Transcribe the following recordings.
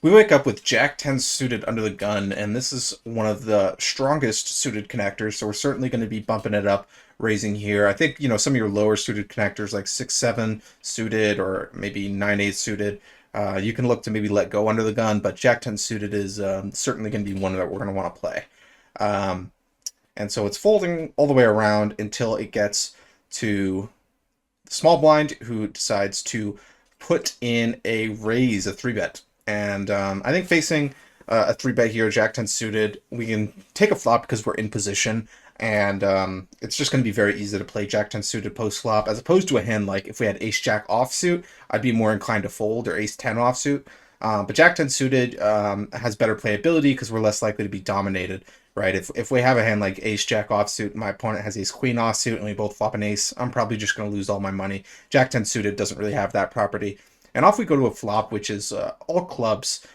We wake up with Jack 10 suited under the gun, and this is one of the strongest suited connectors, so we're certainly going to be bumping it up, raising here. I think, some of your lower suited connectors, like 6-7 suited or maybe 9-8 suited, you can look to maybe let go under the gun, but Jack 10 suited is certainly going to be one that we're going to want to play. Um, and so it's folding all the way around until it gets to the small blind, who decides to put in a raise, a 3-bet. And I think facing a 3-bet here, Jack 10 suited, we can take a flop because we're in position. And it's just going to be very easy to play Jack 10 suited post flop, as opposed to a hand like if we had Ace Jack offsuit, I'd be more inclined to fold, or Ace 10 offsuit. But Jack 10 suited has better playability because we're less likely to be dominated, right? If we have a hand like Ace Jack offsuit, my opponent has Ace Queen offsuit, and we both flop an ace, I'm probably just going to lose all my money. Jack 10 suited doesn't really have that property. And off we go to a flop, which is all clubs,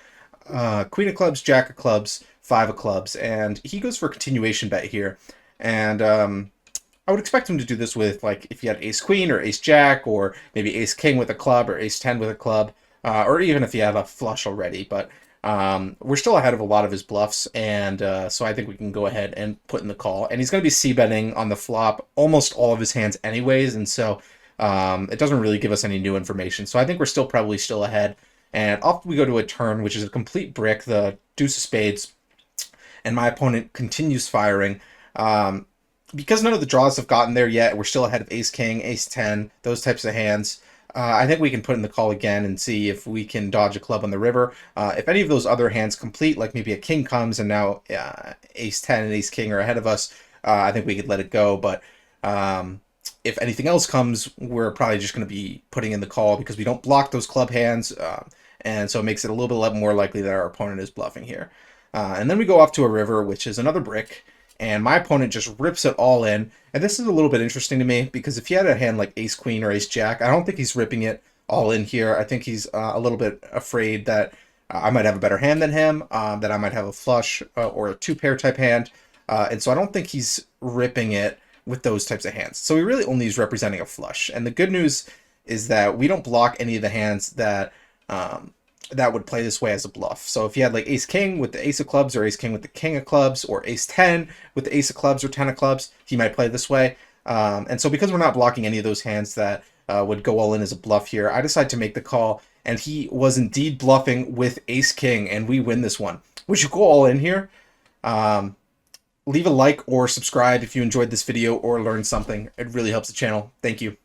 Queen of clubs, Jack of clubs, 5 of clubs, and he goes for a continuation bet here. And I would expect him to do this with, like, if you had Ace Queen or Ace Jack, or maybe Ace King with a club, or Ace 10 with a club, or even if you had a flush already. But we're still ahead of a lot of his bluffs, and so I think we can go ahead and put in the call. And he's going to be c-betting on the flop almost all of his hands anyways, and so it doesn't really give us any new information. So I think we're still probably still ahead. And off we go to a turn, which is a complete brick, the deuce of spades, and my opponent continues firing. Because none of the draws have gotten there yet, we're still ahead of Ace King, Ace 10, those types of hands. I think we can put in the call again and see if we can dodge a club on the river. If any of those other hands complete, like maybe a king comes and now Ace 10 and Ace King are ahead of us, I think we could let it go. But if anything else comes, we're probably just going to be putting in the call because we don't block those club hands. And so it makes it a little bit more likely that our opponent is bluffing here. And then we go off to a river, which is another brick. And my opponent just rips it all in. And this is a little bit interesting to me because if he had a hand like Ace Queen or Ace Jack, I don't think he's ripping it all in here. I think he's a little bit afraid that I might have a better hand than him, that I might have a flush or a 2-pair type hand. And so I don't think he's ripping it with those types of hands. So he really only is representing a flush. And the good news is that we don't block any of the hands that that would play this way as a bluff. So if you had like Ace King with the Ace of clubs, or Ace King with the King of clubs, or Ace 10 with the Ace of clubs or 10 of clubs, he might play this way. And so because we're not blocking any of those hands that would go all in as a bluff here, I decided to make the call, and he was indeed bluffing with Ace King, and we win this one. We should go all in here. Leave a like or subscribe if you enjoyed this video or learned something. It really helps the channel. Thank you.